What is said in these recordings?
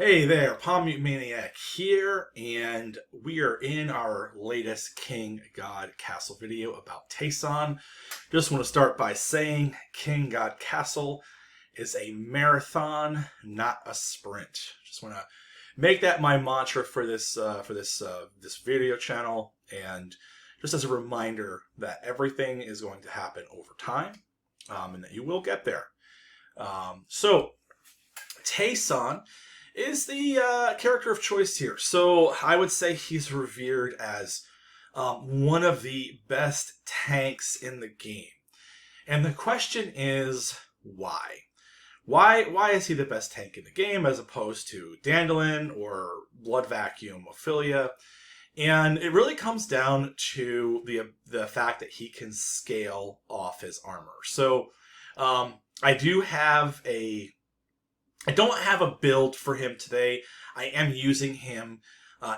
Hey there, Palm Mute Maniac here, and we are in our latest King God Castle video about Taesan. Just want to start by saying King God Castle is a marathon, not a sprint. Just want to make that my mantra for this video channel, and just as a reminder that everything is going to happen over time, and that you will get there. So Taesan is the character of choice here. So I would say he's revered as one of the best tanks in the game. And the question is, why? Why is he the best tank in the game as opposed to Dandelion or Blood Vacuum Ophelia? And it really comes down to the fact that he can scale off his armor. So I don't have a build for him today. I am using him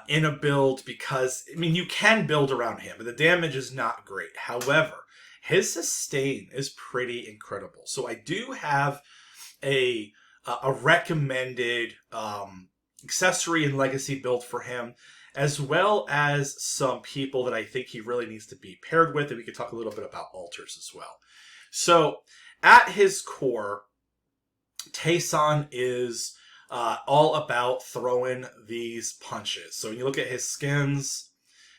in a build because, I mean, you can build around him, but the damage is not great. However, his sustain is pretty incredible. So I do have a recommended accessory and legacy build for him, as well as some people that I think he really needs to be paired with, and we could talk a little bit about altars as well. So at his core, Taesan is all about throwing these punches. So when you look at his skins,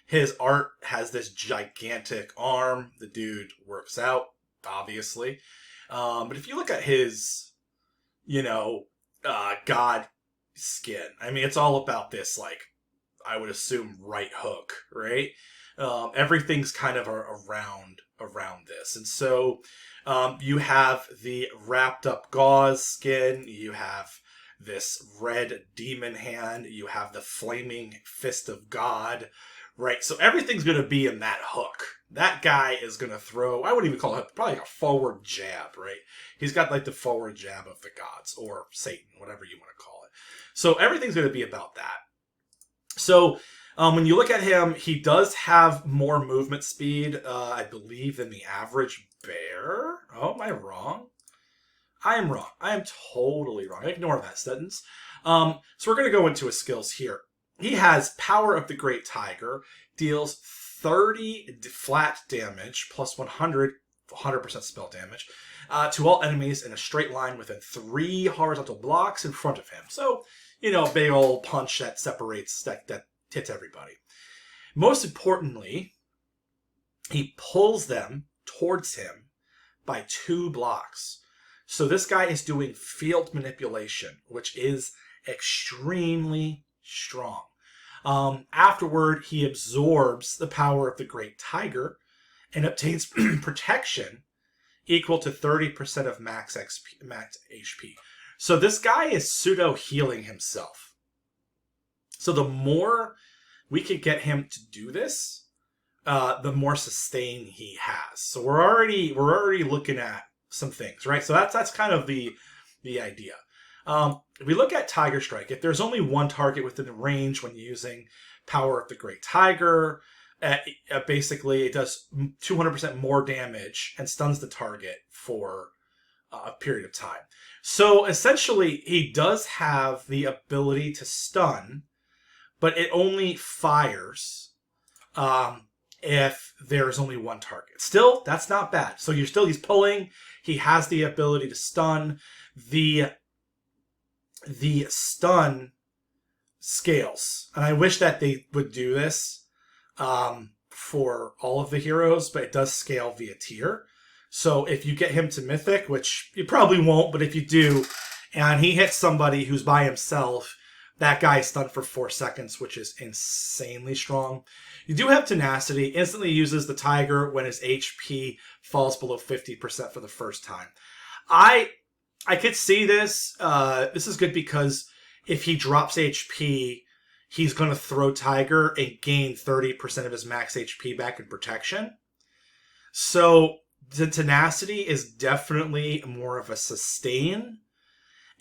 his art has this gigantic arm. The dude works out, obviously. But if you look at his, god skin, I mean, it's all about this, like, I would assume right hook, right? Everything's kind of around this. And so you have the wrapped up gauze skin, you have this red demon hand, you have the flaming fist of God, right? So everything's going to be in that hook. That guy is going to throw, I wouldn't even call it, probably like a forward jab, right? He's got like the forward jab of the gods, or Satan, whatever you want to call it. So everything's going to be about that. So when you look at him, he does have more movement speed, I believe, than the average bear. Oh, am I wrong? I am wrong. I am totally wrong. Ignore that sentence. So we're going to go into his skills here. He has Power of the Great Tiger, deals 30 flat damage, plus 100% spell damage, to all enemies in a straight line within 3 horizontal blocks in front of him. So, big old punch that separates, that hits everybody. Most importantly, he pulls them towards him by 2 blocks. So this guy is doing field manipulation, which is extremely strong. Afterward, he absorbs the Power of the Great Tiger and obtains protection equal to 30% of max HP. So this guy is pseudo-healing himself. So the more we can get him to do this, the more sustain he has. So we're already looking at some things, right? So that's kind of the idea. If we look at Tiger Strike, if there's only one target within the range when using Power of the Great Tiger, basically it does 200% more damage and stuns the target for a period of time. So essentially, he does have the ability to stun, but it only fires if there's only one target. Still, that's not bad. So he's pulling. He has the ability to stun. The stun scales, and I wish that they would do this for all of the heroes, but it does scale via tier. So if you get him to Mythic, which you probably won't, but if you do, and he hits somebody who's by himself, that guy is stunned for 4 seconds, which is insanely strong. You do have Tenacity. Instantly uses the Tiger when his HP falls below 50% for the first time. I could see this. This is good because if he drops HP, he's going to throw Tiger and gain 30% of his max HP back in protection. So the Tenacity is definitely more of a sustain,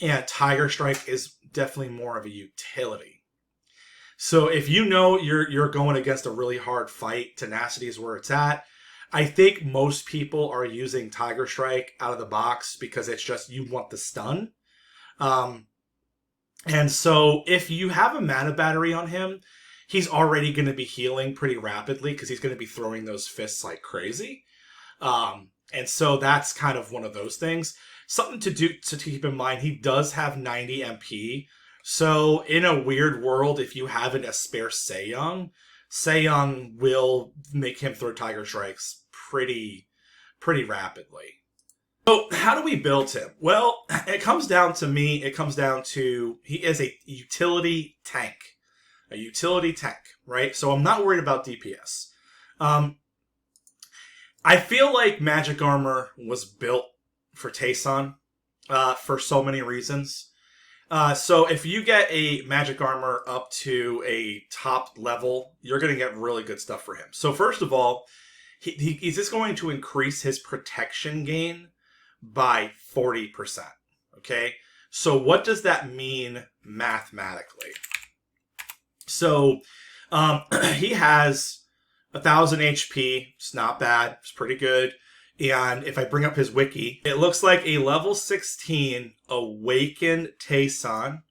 and Tiger Strike is definitely more of a utility. So if you're going against a really hard fight, Tenacity is where it's at. I think most people are using Tiger Strike out of the box because it's just you want the stun. And so if you have a mana battery on him, he's already going to be healing pretty rapidly because he's going to be throwing those fists like crazy. And so that's kind of one of those things. Something to keep in mind, he does have 90 MP. So in a weird world, if you have a spare Saeyang will make him throw Tiger Strikes pretty rapidly. So how do we build him? Well, it comes down to he is a utility tank. A utility tank, right? So I'm not worried about DPS. I feel like Magic Armor was built for Taesan for so many reasons. So if you get a Magic Armor up to a top level, you're going to get really good stuff for him. So first of all, he's just going to increase his protection gain by 40%. Okay? So what does that mean mathematically? So he has 1,000 HP. It's not bad. It's pretty good. And if I bring up his wiki, it looks like a level 16 Awakened Taesan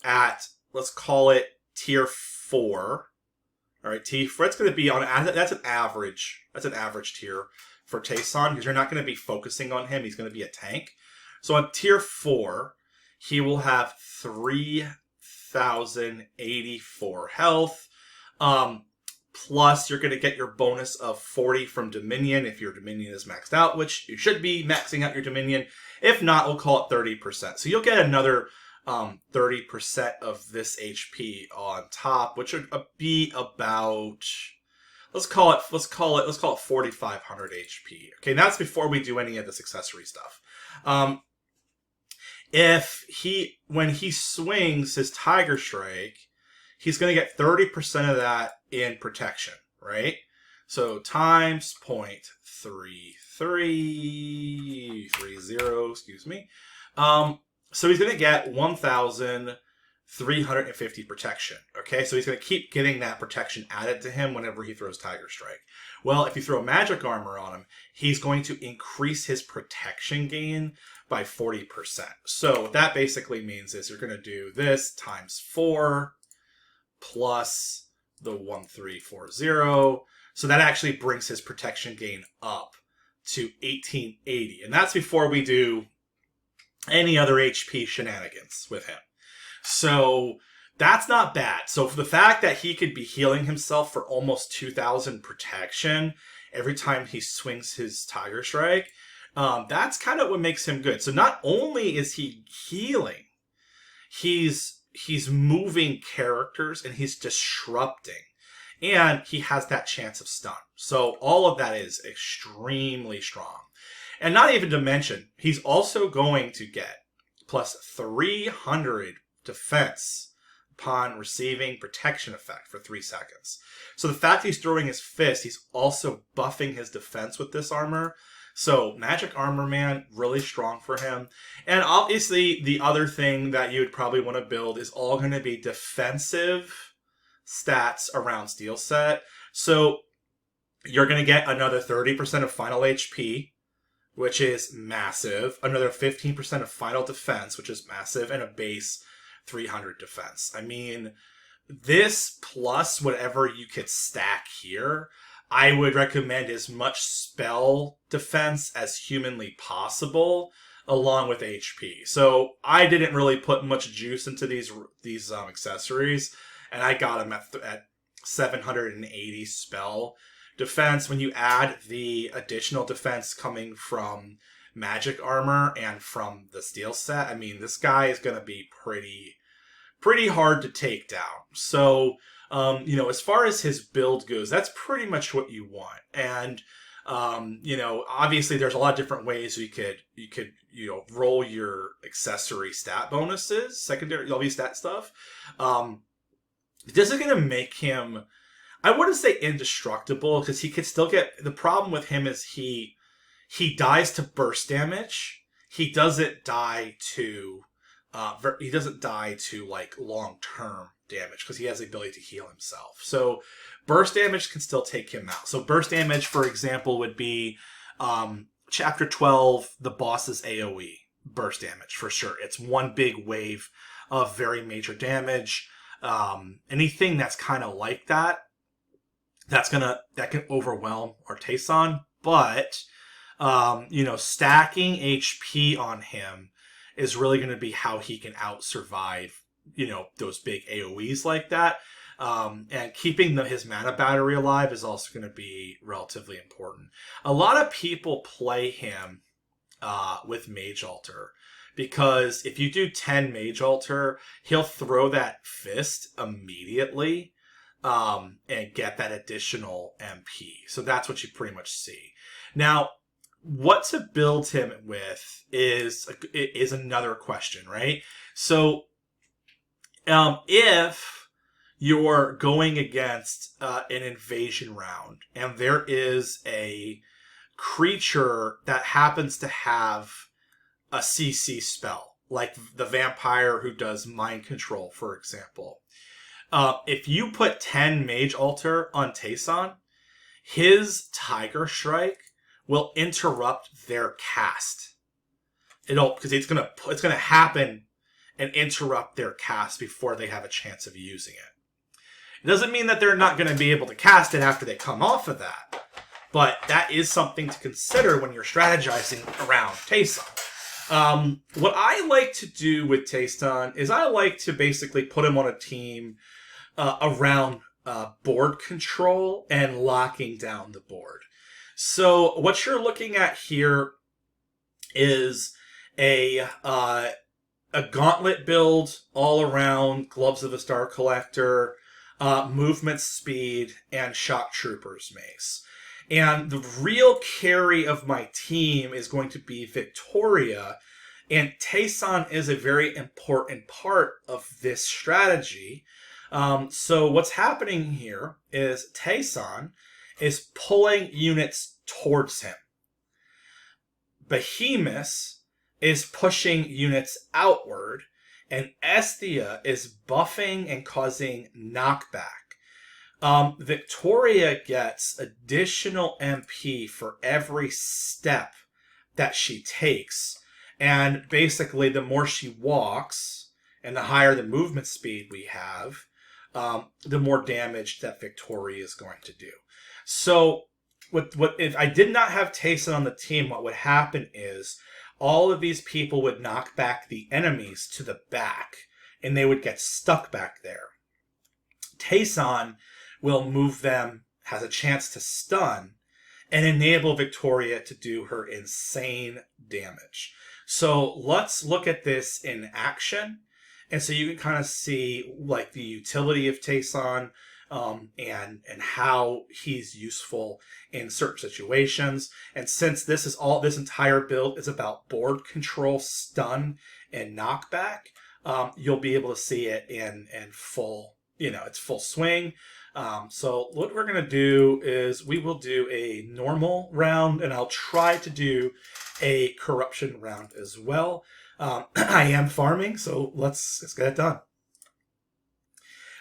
at, let's call it tier 4. All right, that's going to be on, that's an average tier for Taesan because you're not going to be focusing on him. He's going to be a tank. So on tier 4, he will have 3,084 health. Plus, you're going to get your bonus of 40 from Dominion if your Dominion is maxed out, which you should be maxing out your Dominion. If not, we'll call it 30%. So you'll get another 30% of this HP on top, which would be about, let's call it 4,500 HP. Okay, and that's before we do any of this accessory stuff. When he swings his Tiger Strike, he's going to get 30% of that in protection, right? So times 0.3330, excuse me. So he's going to get 1,350 protection, okay? So he's going to keep getting that protection added to him whenever he throws Tiger Strike. Well, if you throw Magic Armor on him, he's going to increase his protection gain by 40%. So what that basically means is you're going to do this times 4 plus the 1,340. So that actually brings his protection gain up to 1,880. And that's before we do any other HP shenanigans with him. So that's not bad. So for the fact that he could be healing himself for almost 2,000 protection every time he swings his Tiger Strike, that's kind of what makes him good. So not only is he healing, he's moving characters and he's disrupting. And he has that chance of stun. So all of that is extremely strong. And not even to mention, he's also going to get plus 300 defense upon receiving protection effect for 3 seconds. So the fact he's throwing his fist, he's also buffing his defense with this armor. So Magic Armor, man, really strong for him. And obviously, the other thing that you would probably want to build is all going to be defensive stats around Steel Set. So you're going to get another 30% of final HP, which is massive. Another 15% of final defense, which is massive. And a base 300 defense. I mean, this plus whatever you could stack here, I would recommend as much spell defense as humanly possible, along with HP. So I didn't really put much juice into these accessories, and I got them at 780 spell defense. When you add the additional defense coming from Magic Armor and from the Steel Set, I mean, this guy is going to be pretty hard to take down. So as far as his build goes, that's pretty much what you want. And, obviously there's a lot of different ways you could roll your accessory stat bonuses, secondary LV stat stuff. This is going to make him, I wouldn't say indestructible, because he could still get, the problem with him is he dies to burst damage. He doesn't die to like long-term damage because he has the ability to heal himself. So burst damage can still take him out. So burst damage, for example, would be Chapter 12, the boss's AoE burst damage for sure. It's one big wave of very major damage. Anything that's kind of like that, that can overwhelm our Taesan. But stacking HP on him is really going to be how he can out survive, those big AoEs like that. And keeping his mana battery alive is also going to be relatively important. A lot of people play him with Mage Altar, because if you do 10 Mage Altar, he'll throw that fist immediately and get that additional MP. So that's what you pretty much see. Now, what to build him with is another question, right? So if you're going against an invasion round and there is a creature that happens to have a CC spell, like the vampire who does mind control, for example. If you put 10 Mage Altar on Taesan, his Tiger Strike will interrupt their cast. Because it's gonna happen and interrupt their cast before they have a chance of using it. It doesn't mean that they're not going to be able to cast it after they come off of that, but that is something to consider when you're strategizing around Taesan. What I like to do with Taesan is I like to basically put him on a team around board control and locking down the board. So what you're looking at here is a gauntlet build all around Gloves of the Star Collector, movement speed, and Shock Trooper's mace. And the real carry of my team is going to be Victoria, and Taesan is a very important part of this strategy. So what's happening here is Taesan is pulling units towards him. Behemoth is pushing units outward, and Esthia is buffing and causing knockback. Victoria gets additional MP for every step that she takes, and basically the more she walks and the higher the movement speed we have, the more damage that Victoria is going to do. So what if I did not have Taesan on the team, what would happen is all of these people would knock back the enemies to the back, and they would get stuck back there. Taesan will move them, has a chance to stun, and enable Victoria to do her insane damage. So let's look at this in action. And so you can kind of see like the utility of Taesan, and how he's useful in certain situations. And since this entire build is about board control, stun, and knockback, you'll be able to see it in full, it's full swing. So what we're going to do is we will do a normal round, and I'll try to do a corruption round as well. I am farming, so let's get it done.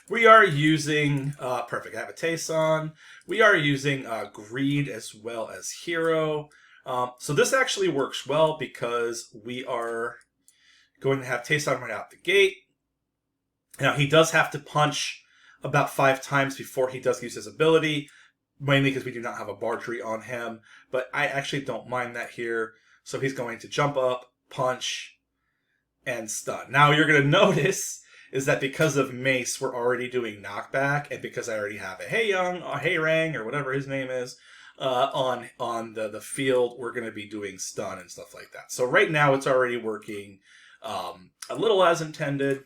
We are using, perfect, I have a Taesan. We are using Greed as well as Hero. So this actually works well because we are going to have Taesan right out the gate. Now, he does have to punch about 5 times before he does use his ability, mainly because we do not have a Bargery on him, but I actually don't mind that here. So he's going to jump up, punch, and stun. Now, you're going to notice is that because of Mace, we're already doing knockback, and because I already have a Hey Young, or Hey Rang, or whatever his name is, on the field, we're going to be doing stun and stuff like that. So right now, it's already working a little as intended.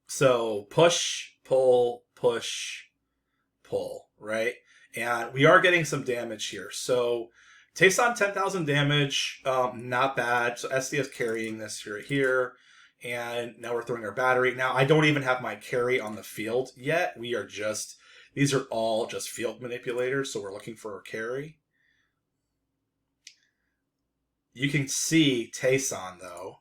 So push, pull, right? And we are getting some damage here. So Taesan 10,000 damage, not bad. So SD is carrying this right here. And now we're throwing our battery. Now, I don't even have my carry on the field yet. These are all just field manipulators, so we're looking for a carry. You can see Taesan, though,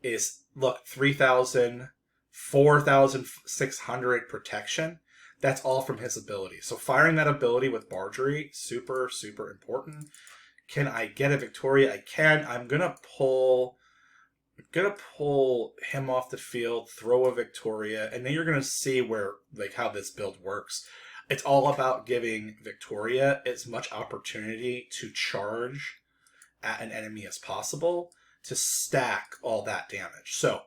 is, look, 3,000, 4,600 protection. That's all from his ability. So firing that ability with Bargery, super, super important. Can I get a Victoria? I can. I'm gonna pull him off the field, throw a Victoria, and then you're gonna see where like how this build works. It's all about giving Victoria as much opportunity to charge at an enemy as possible to stack all that damage. So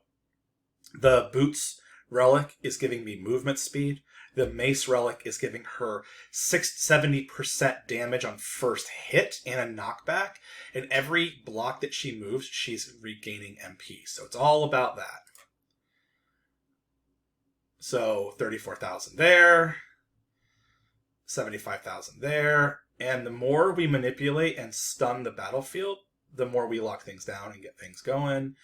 the Boots relic is giving me movement speed. The Mace relic is giving her 70% damage on first hit and a knockback. And every block that she moves, she's regaining MP. So it's all about that. So 34,000 there. 75,000 there. And the more we manipulate and stun the battlefield, the more we lock things down and get things going.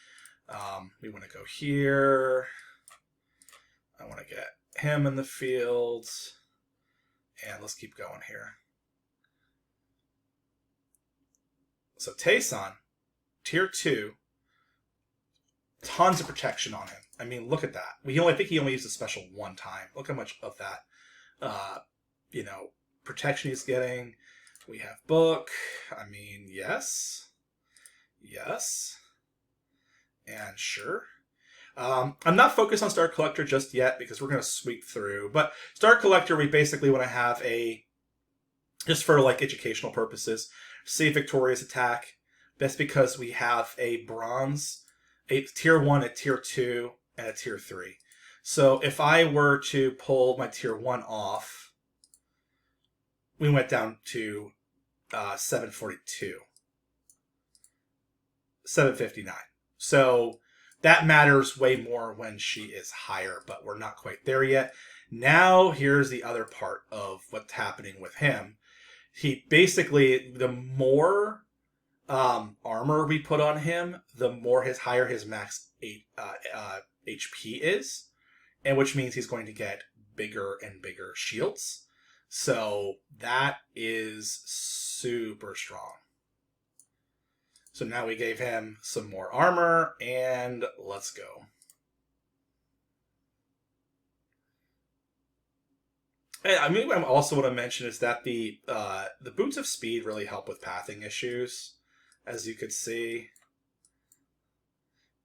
We want to go here. I want to get him in the field. And let's keep going here. So Taesan, tier 2. Tons of protection on him. I mean, look at that. I think he only used a special one time. Look how much of that, protection he's getting. We have book. I mean, yes. Yes. And sure. I'm not focused on Star Collector just yet because we're going to sweep through. But Star Collector, we basically want to have just for like educational purposes, see Victoria's attack. That's because we have a bronze, a tier 1, a tier 2, and a tier 3. So if I were to pull my tier 1 off, we went down to 742. 759. So that matters way more when she is higher, but we're not quite there yet. Now, here's the other part of what's happening with him. He basically, the more armor we put on him, the more higher his max HP is, and which means he's going to get bigger and bigger shields. So that is super strong. So now we gave him some more armor, and let's go. And I mean, I also want to mention is that the Boots of Speed really help with pathing issues, as you could see.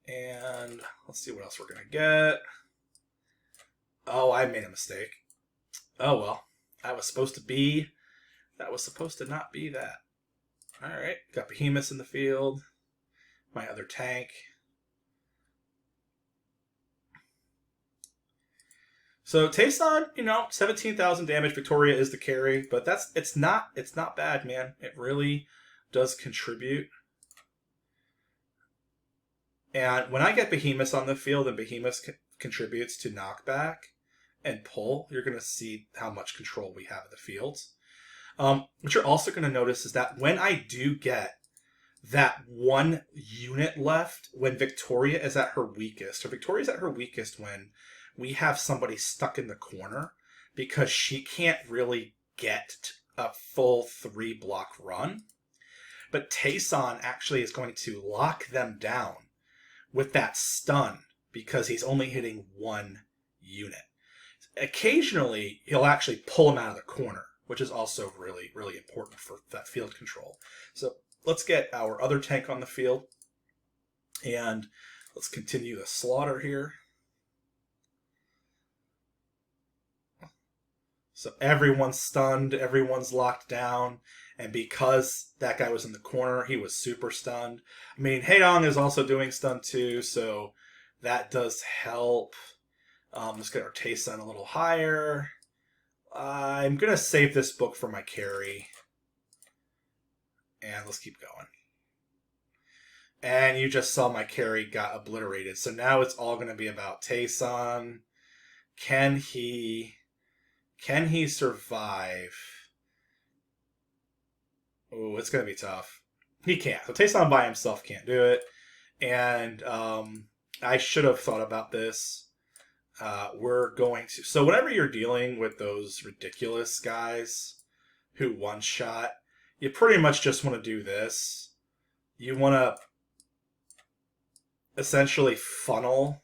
And let's see what else we're going to get. Oh, I made a mistake. Oh, well. That was supposed to not be that. Alright, got Behemoths in the field. My other tank. So Taesan, 17,000 damage. Victoria is the carry, but it's not bad, man. It really does contribute. And when I get Behemoths on the field and Behemoths contributes to knockback and pull, you're going to see how much control we have of the fields. What you're also going to notice is that when I do get that one unit left, when Victoria is at her weakest, or Victoria's at her weakest when we have somebody stuck in the corner because she can't really get a full 3-block run. But Taesan actually is going to lock them down with that stun because he's only hitting one unit. Occasionally, he'll actually pull him out of the corner, which is also really, really important for that field control. So let's get our other tank on the field, and let's continue the slaughter here. So everyone's stunned, everyone's locked down, and because that guy was in the corner, he was super stunned. I mean, Haedong is also doing stun too, so that does help. Let's get our Taesan a little higher. I'm going to save this book for my carry. And let's keep going. And you just saw my carry got obliterated. So now it's all going to be about Taesan. Can he survive? Oh, it's going to be tough. He can't. So Taesan by himself can't do it. And I should have thought about this. We're going to... So whenever you're dealing with those ridiculous guys who one-shot, you pretty much just want to do this. You want to essentially funnel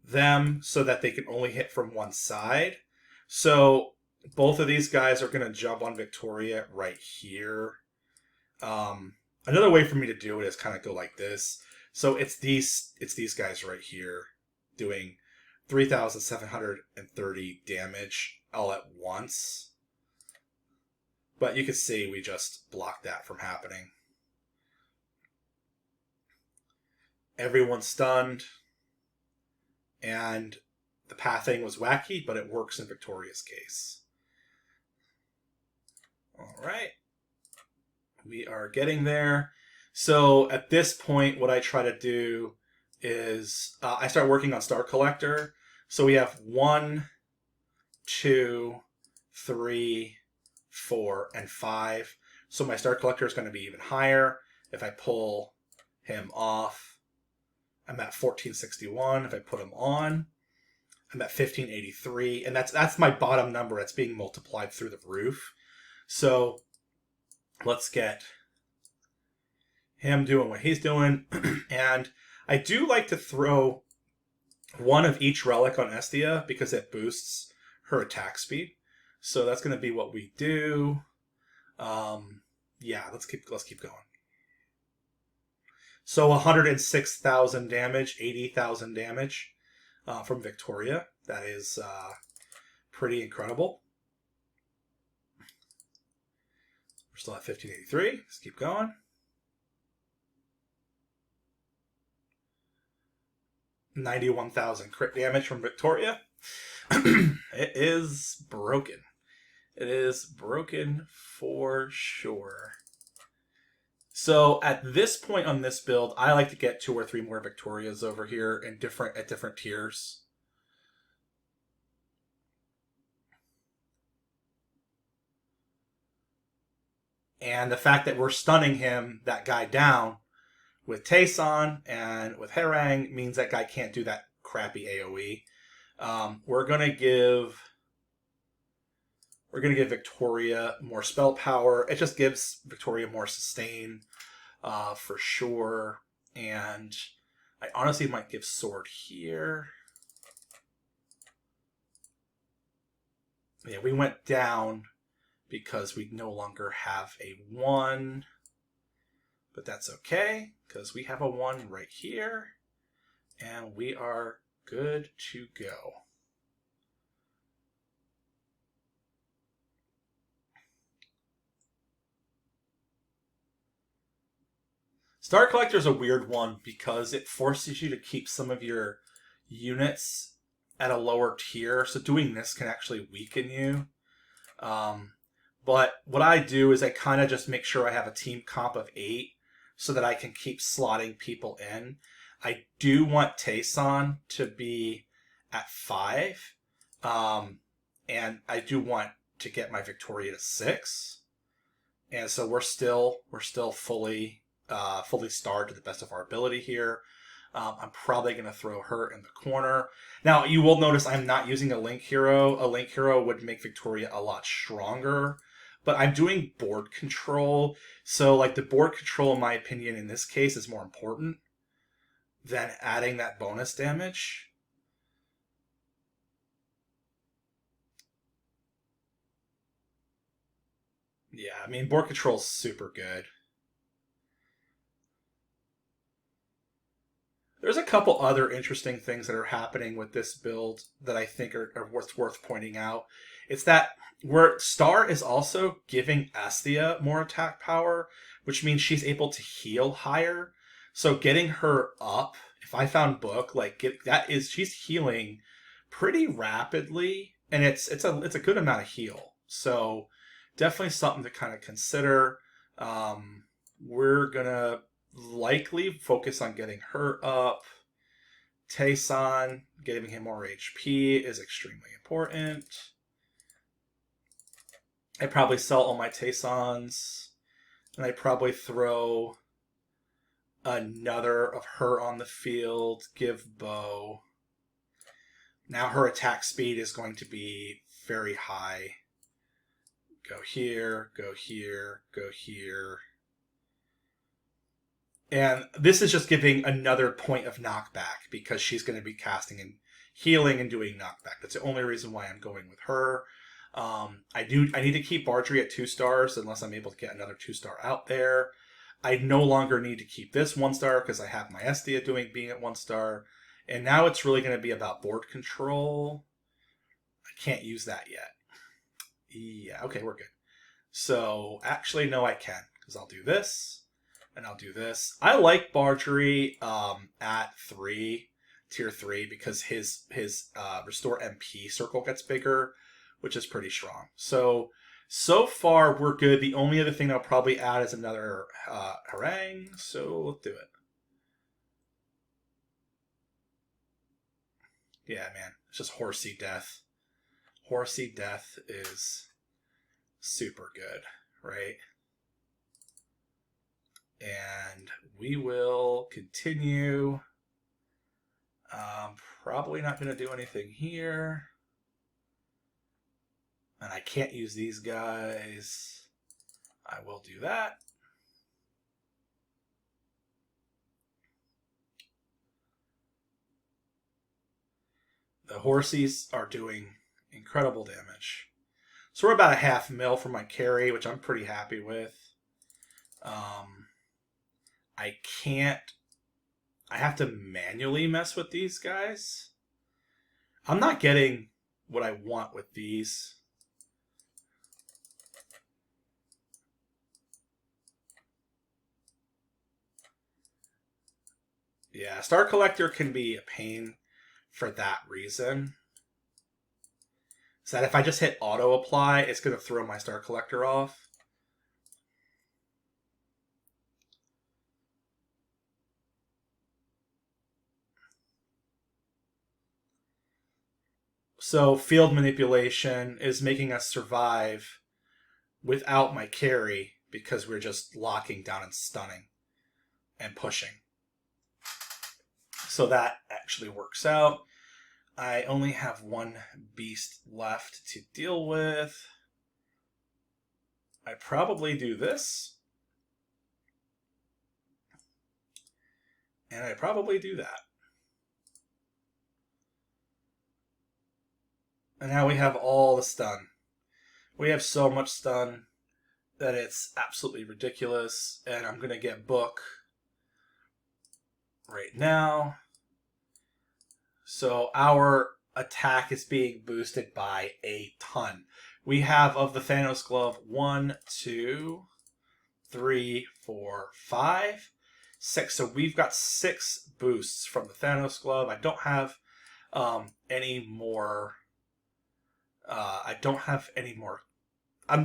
them so that they can only hit from one side. So both of these guys are going to jump on Victoria right here. Another way for me to do it is kind of go like this. So it's these guys right here doing 3,730 damage all at once. But you can see we just blocked that from happening. Everyone's stunned. And the pathing was wacky, but it works in Victoria's case. All right. We are getting there. So at this point, what I try to do is I start working on Star Collector. So we have 1, 2, 3, 4, and 5. So my Star Collector is going to be even higher. If I pull him off, I'm at 1461. If I put him on, I'm at 1583. And that's my bottom number. It's being multiplied through the roof. So let's get him doing what he's doing. And I do like to throw one of each relic on Estia because it boosts her attack speed. So that's going to be what we do. Yeah, let's keep going. So 106,000 damage, 80,000 damage from Victoria. That is pretty incredible. We're still at 1583. Let's keep going. 91,000 crit damage from Victoria. It is broken. It is broken for sure. So at this point on this build, I like to get 2 or 3 more Victorias over here in at different tiers. And the fact that we're stunning him, that guy down, with Taesan and with Harang means that guy can't do that crappy AoE. We're gonna give Victoria more spell power. It just gives Victoria more sustain, for sure. And I honestly might give sword here. Yeah, we went down because we no longer have a 1. But that's okay, because we have a 1 right here. And we are good to go. Star Collector is a weird one because it forces you to keep some of your units at a lower tier. So doing this can actually weaken you. But what I do is I kind of just make sure I have a team comp of 8 so that I can keep slotting people in. I do want Taesan to be at 5. And I do want to get my Victoria to 6. And so we're still fully starred to the best of our ability here. I'm probably going to throw her in the corner. Now, you will notice I'm not using a Link Hero. A Link Hero would make Victoria a lot stronger. But I'm doing board control. So, like, the board control, in my opinion, in this case is more important than adding that bonus damage. Yeah, I mean, board control is super good. There's a couple other interesting things that are happening with this build that I think are worth pointing out. It's that where Star is also giving Asthia more attack power, which means she's able to heal higher. So getting her up, if I found Book, like she's healing pretty rapidly, and it's a good amount of heal. So definitely something to kind of consider. We're gonna likely focus on getting her up. Taesan, giving him more HP is extremely important. I probably sell all my Taesans, and I probably throw another of her on the field, give Bo. Now her attack speed is going to be very high. Go here, go here, go here. And this is just giving another point of knockback because she's going to be casting and healing and doing knockback. That's the only reason why I'm going with her. I need to keep archery at 2 stars unless I'm able to get another 2-star out there. I no longer need to keep this 1-star because I have my Estia being at 1-star. And now it's really going to be about board control. I can't use that yet. Yeah, okay, we're good. So actually, no, I can, because I'll do this and I'll do this. I like Bargery at 3, tier 3, because his restore MP circle gets bigger, which is pretty strong. So far we're good. The only other thing I'll probably add is another harangue. So let's do it. Yeah, man, it's just Horsey Death. Horsey Death is super good, right? And we will continue. Probably not going to do anything here. And I can't use these guys. I will do that. The Horsies are doing incredible damage. So we're about a 0.5 mil for my carry, which I'm pretty happy with. I can't... I have to manually mess with these guys. I'm not getting what I want with these. Yeah, Star Collector can be a pain for that reason. So that if I just hit auto apply, it's going to throw my Star Collector off. So field manipulation is making us survive without my carry because we're just locking down and stunning and pushing. So that actually works out. I only have 1 beast left to deal with. I probably do this. And I probably do that. And now we have all the stun. We have so much stun that it's absolutely ridiculous. And I'm going to get book right now. So our attack is being boosted by a ton. We have, of the Thanos Glove, 1, 2, 3, 4, 5, 6. So we've got 6 boosts from the Thanos Glove. I don't have any more. I don't have any more.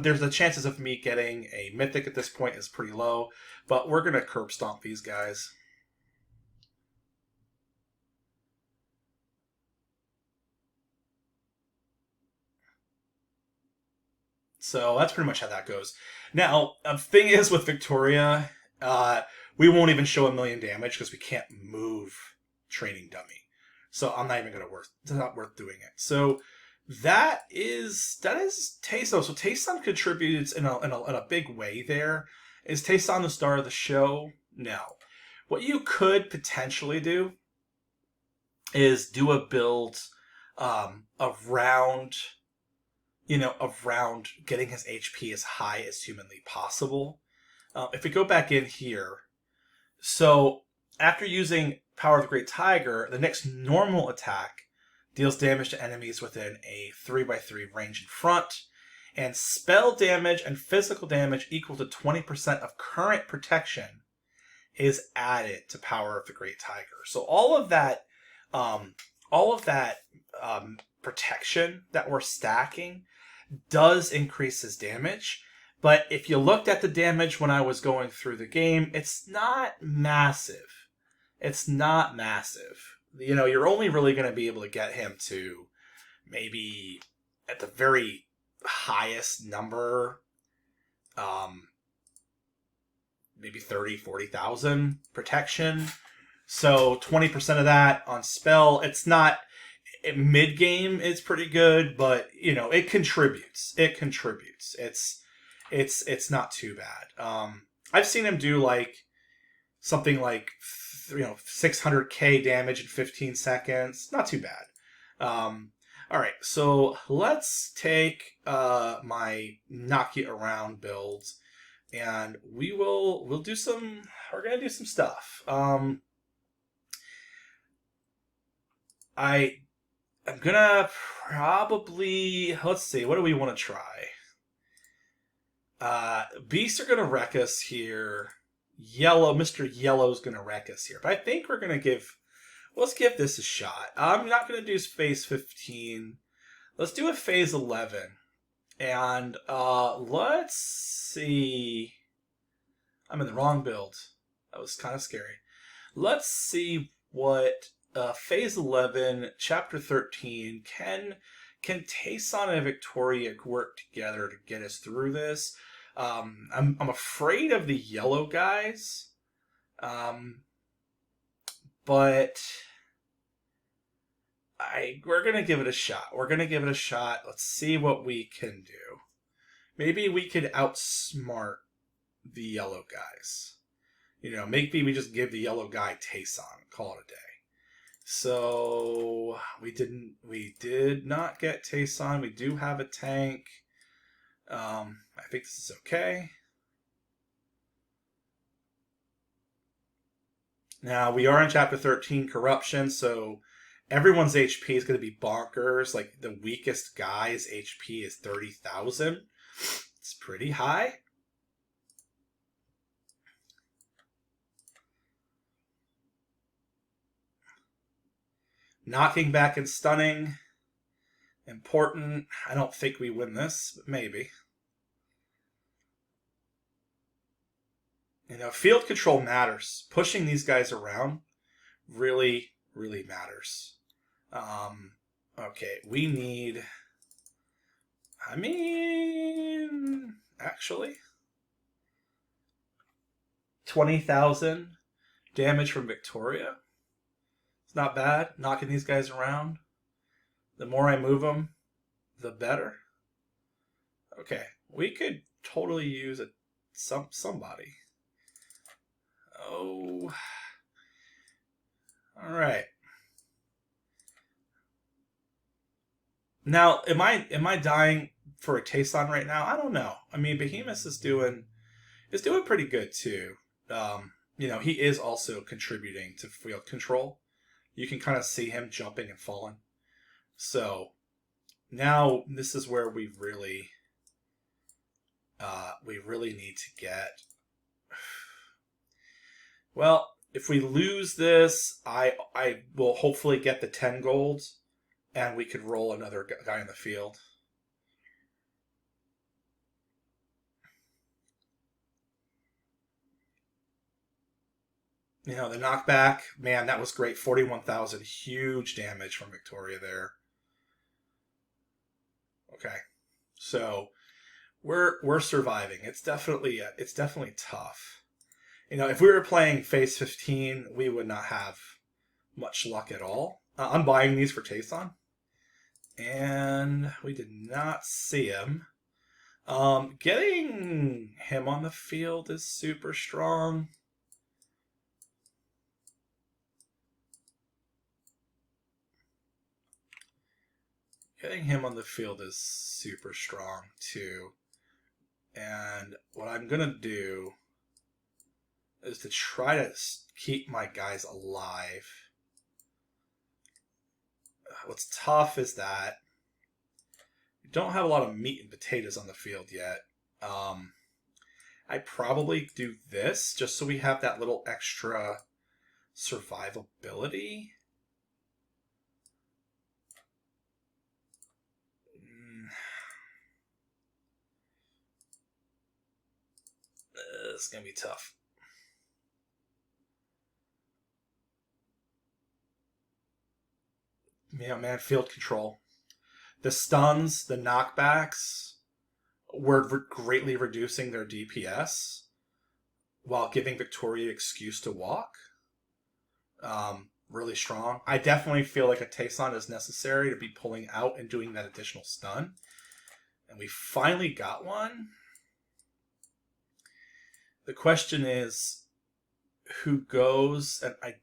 There's the chances of me getting a mythic at this point is pretty low, but we're going to curb stomp these guys. So that's pretty much how that goes. Now, the thing is with Victoria, we won't even show 1,000,000 damage because we can't move Training Dummy. So I'm not even going to worth. It's not worth doing it. So that is Taesan. So Taesan contributes in a big way there. Is Taesan the star of the show? No. What you could potentially do is do a build around getting his HP as high as humanly possible. If we go back in here, so after using Power of the Great Tiger, the next normal attack deals damage to enemies within a 3x3 range in front, and spell damage and physical damage equal to 20% of current protection is added to Power of the Great Tiger. So all of that protection that we're stacking does increase his damage. But if you looked at the damage when I was going through the game, it's not massive. It's not massive. You know, you're only really going to be able to get him to maybe at the very highest number, maybe 30, 40,000 protection. So 20% of that on spell, it's not... Mid game is pretty good, but you know it contributes. It contributes. It's not too bad. I've seen him do like something like 600k damage in 15 seconds. Not too bad. All right, so let's take my knock you around builds, and we'll do some. We're gonna do some stuff. I'm gonna probably, let's see, what do we want to try? Beasts are gonna wreck us here. Mr. Yellow's gonna wreck us here. But I think we're gonna let's give this a shot. I'm not gonna do phase 15. Let's do a phase 11. And let's see. I'm in the wrong build. That was kind of scary. Let's see what phase 11, chapter 13, can Taesan and Victoria work together to get us through this? I'm afraid of the yellow guys, but we're gonna give it a shot. We're gonna give it a shot. Let's see what we can do. Maybe we could outsmart the yellow guys. You know, maybe we just give the yellow guy Taesan, call it a day. So we did not get Taesan. We do have a tank. I think this is okay. Now we are in chapter 13, corruption, so everyone's HP is going to be bonkers. Like the weakest guy's HP is 30,000. It's pretty high. Knocking back and stunning. Important. I don't think we win this, but maybe. You know, field control matters. Pushing these guys around really, really matters. Okay, we need... I mean... Actually... 20,000 damage from Victoria. It's not bad. Knocking these guys around. The more I move them, the better. Okay, we could totally use somebody. Oh. All right. Now, am I dying for a Taesan right now? I don't know. I mean, Behemoth is doing pretty good too. You know, he is also contributing to field control. You can kind of see him jumping and falling. So now this is where we really need to get. Well, if we lose this, I will hopefully get the 10 golds, and we could roll another guy in the field. You know, the knockback, man, that was great. 41,000, huge damage from Victoria there. Okay, so we're surviving. It's definitely tough. You know, if we were playing phase 15, we would not have much luck at all. I'm buying these for Taesan, and we did not see him. Getting him on the field is super strong. Getting him on the field is super strong too. And what I'm gonna do is to try to keep my guys alive. What's tough is that we don't have a lot of meat and potatoes on the field yet. I probably do this just so we have that little extra survivability. It's gonna be tough. Yeah, man, field control. The stuns, the knockbacks were greatly reducing their DPS while giving Victoria excuse to walk. Really strong. I definitely feel like a Taesan is necessary to be pulling out and doing that additional stun. And we finally got one. The question is, who goes? And I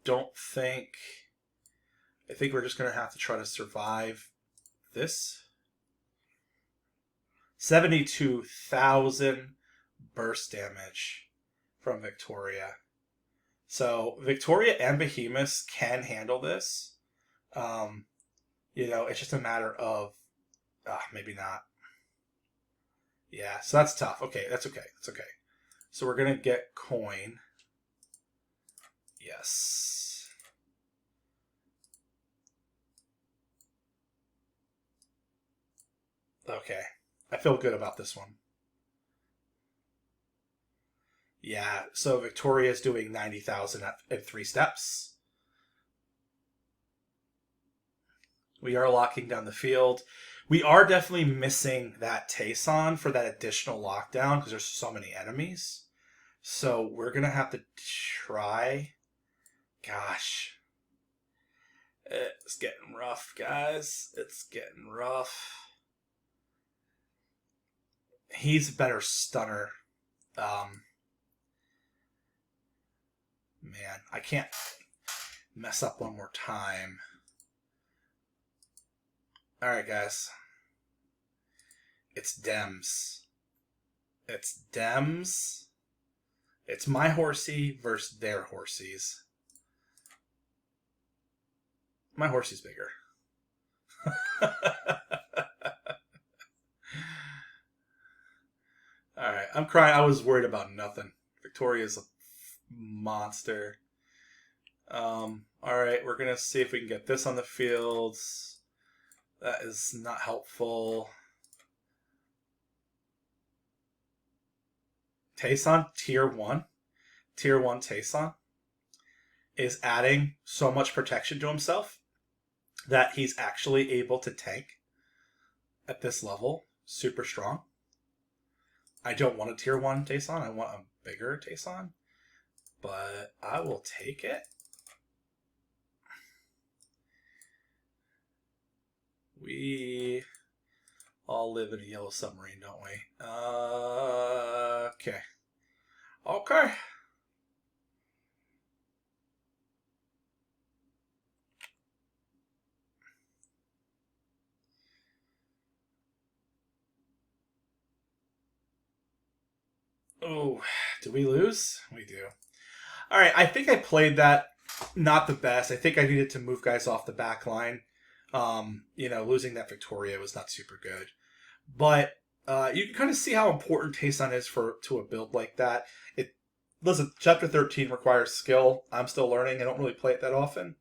think we're just going to have to try to survive this. 72,000 burst damage from Victoria. So Victoria and Behemoth can handle this. You know, it's just a matter of maybe not. Yeah, so that's tough. Okay, that's okay. That's okay. So we're gonna get coin. Yes. Okay. I feel good about this one. Yeah, so Victoria's doing 90,000 in 3 steps. We are locking down the field. We are definitely missing that Taesan for that additional lockdown because there's so many enemies. So we're going to have to try. Gosh. It's getting rough, guys. It's getting rough. He's a better stunner. Man, I can't mess up one more time. Alright, guys. It's Dems. It's Dems. It's my horsey versus their horsies. My horsey's bigger. Alright, I'm crying. I was worried about nothing. Victoria's a monster. Alright, we're going to see if we can get this on the field. That is not helpful. Taesan, tier 1. Tier 1 Taesan is adding so much protection to himself that he's actually able to tank at this level. Super strong. I don't want a tier 1 Taesan. I want a bigger Taesan. But I will take it. We all live in a yellow submarine, don't we? Okay. Okay. Oh, did we lose? We do. All right, I think I played that not the best. I think I needed to move guys off the back line. You know, losing that Victoria was not super good. But you can kind of see how important Taesan is to a build like that. Listen, Chapter 13 requires skill. I'm still learning. I don't really play it that often.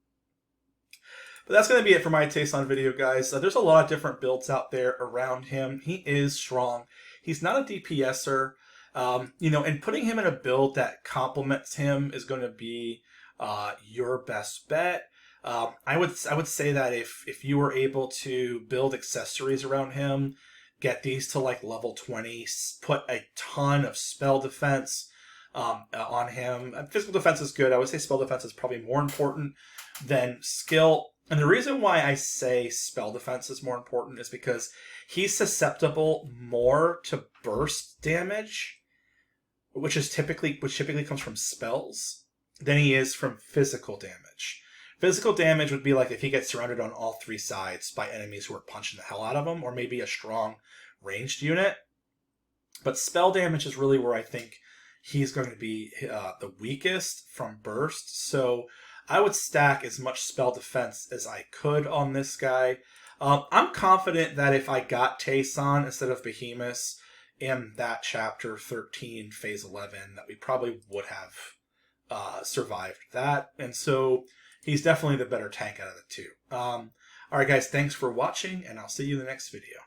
But that's going to be it for my Taesan video, guys. There's a lot of different builds out there around him. He is strong. He's not a DPSer. You know, and putting him in a build that complements him is going to be your best bet. I would say that if you were able to build accessories around him, get these to like level 20, put a ton of spell defense on him. Physical defense is good. I would say spell defense is probably more important than skill. And the reason why I say spell defense is more important is because he's susceptible more to burst damage, which typically comes from spells, than he is from physical damage. Physical damage would be like if he gets surrounded on all 3 sides by enemies who are punching the hell out of him, or maybe a strong ranged unit. But spell damage is really where I think he's going to be the weakest from burst. So I would stack as much spell defense as I could on this guy. I'm confident that if I got Taesan instead of Behemoth in that chapter 13, phase 11, that we probably would have survived that. And so he's definitely the better tank out of the two. All right, guys, thanks for watching, and I'll see you in the next video.